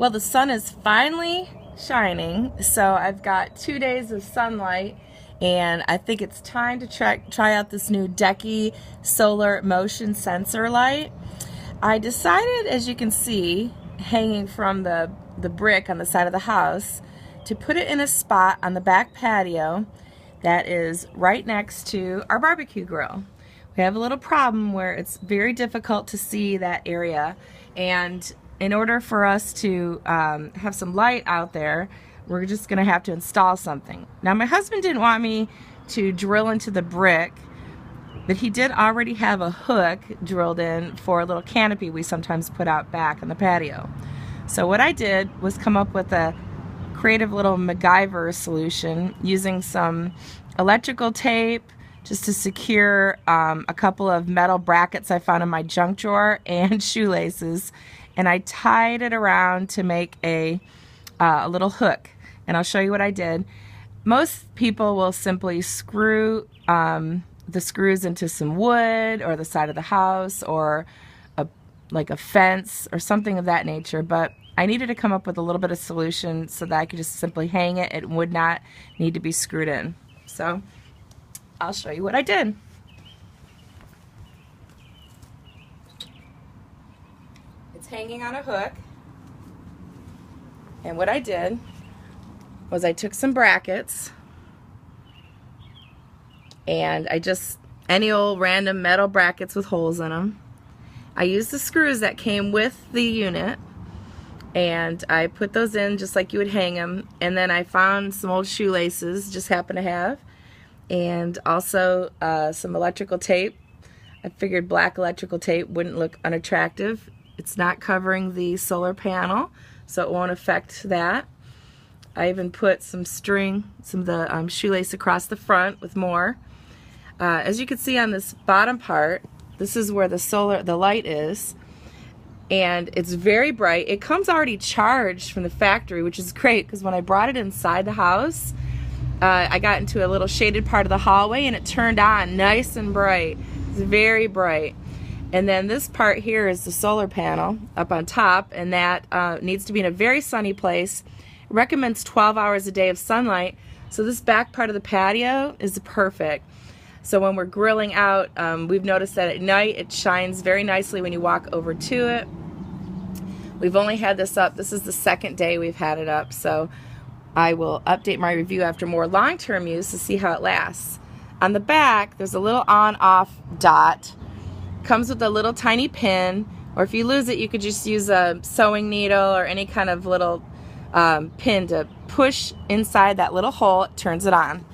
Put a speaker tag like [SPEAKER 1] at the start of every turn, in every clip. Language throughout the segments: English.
[SPEAKER 1] Well, the sun is finally shining, so I've got 2 days of sunlight, and I think it's time to try out this new Deckey solar motion sensor light. I decided, as you can see, hanging from the brick on the side of the house, to put it in a spot on the back patio that is right next to our barbecue grill. We have a little problem where it's very difficult to see that area, and in order for us to have some light out there, we're just going to have to install something. Now, my husband didn't want me to drill into the brick, but he did already have a hook drilled in for a little canopy we sometimes put out back on the patio. So what I did was come up with a creative little MacGyver solution using some electrical tape just to secure a couple of metal brackets I found in my junk drawer and shoelaces, and I tied it around to make a little hook. And I'll show you what I did. Most people will simply screw the screws into some wood or the side of the house or like a fence or something of that nature, but I needed to come up with a little bit of solution so that I could just simply hang it. It would not need to be screwed in. So I'll show you what I did. It's hanging on a hook, and what I did was I took some brackets and I just, any old random metal brackets with holes in them. I used the screws that came with the unit, and I put those in just like you would hang them, and then I found some old shoelaces, just happened to have, and also some electrical tape. I figured black electrical tape wouldn't look unattractive. It's not covering the solar panel, so it won't affect that. I even put some string, some of the shoelace across the front with more. As you can see on this bottom part, this is where the light is, and it's very bright. It comes already charged from the factory, which is great because when I brought it inside the house, I got into a little shaded part of the hallway and it turned on nice and bright. It's very bright. And then this part here is the solar panel up on top, and that needs to be in a very sunny place. It recommends 12 hours a day of sunlight, so this back part of the patio is perfect. So when we're grilling out, we've noticed that at night it shines very nicely when you walk over to it. We've only had this up, this is the second day we've had it up, so I will update my review after more long-term use to see how it lasts. On the back, there's a little on-off dot. Comes with a little tiny pin, or if you lose it, you could just use a sewing needle or any kind of little pin to push inside that little hole. It turns it on.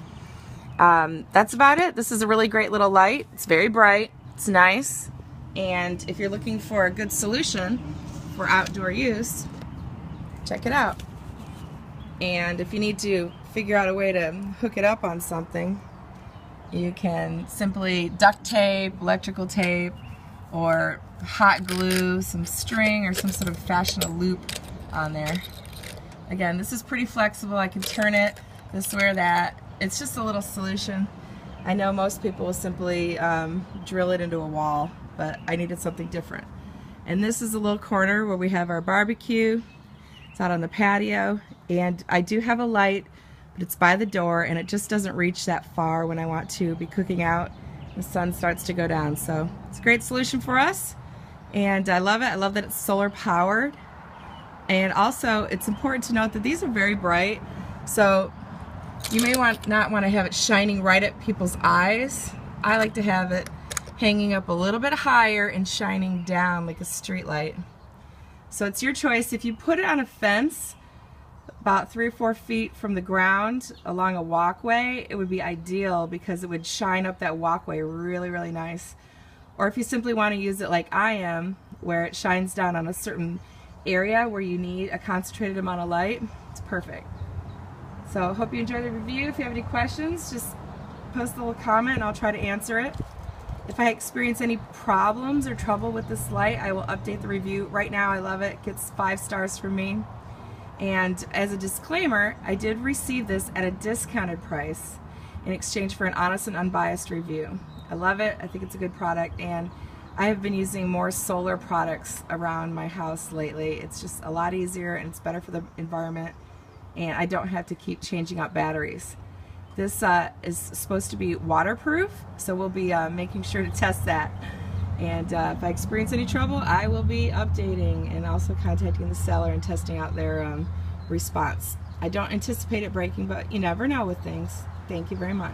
[SPEAKER 1] That's about it. This is a really great little light. It's very bright. It's nice. And if you're looking for a good solution for outdoor use, check it out. And if you need to figure out a way to hook it up on something, you can simply duct tape, electrical tape, or hot glue, some string, or some sort of fashion a loop on there. Again, this is pretty flexible. I can turn it this way or that. It's just a little solution. I know most people will simply drill it into a wall, but I needed something different. And this is a little corner where we have our barbecue. It's out on the patio, and I do have a light, but it's by the door, and it just doesn't reach that far when I want to be cooking out. The sun starts to go down, so it's a great solution for us, and I love it. I love that it's solar powered, and also it's important to note that these are very bright, so you may not want to have it shining right at people's eyes. I like to have it hanging up a little bit higher and shining down like a street light. So it's your choice. If you put it on a fence about 3 or 4 feet from the ground along a walkway, it would be ideal because it would shine up that walkway really, really nice. Or if you simply want to use it like I am, where it shines down on a certain area where you need a concentrated amount of light, it's perfect. So I hope you enjoyed the review. If you have any questions, just post a little comment and I'll try to answer it. If I experience any problems or trouble with this light, I will update the review. Right now I love it. It gets 5 stars from me. And as a disclaimer, I did receive this at a discounted price in exchange for an honest and unbiased review. I love it. I think it's a good product, and I have been using more solar products around my house lately. It's just a lot easier and it's better for the environment, and I don't have to keep changing out batteries. This is supposed to be waterproof, so we'll be making sure to test that. And if I experience any trouble, I will be updating and also contacting the seller and testing out their response. I don't anticipate it breaking, but you never know with things. Thank you very much.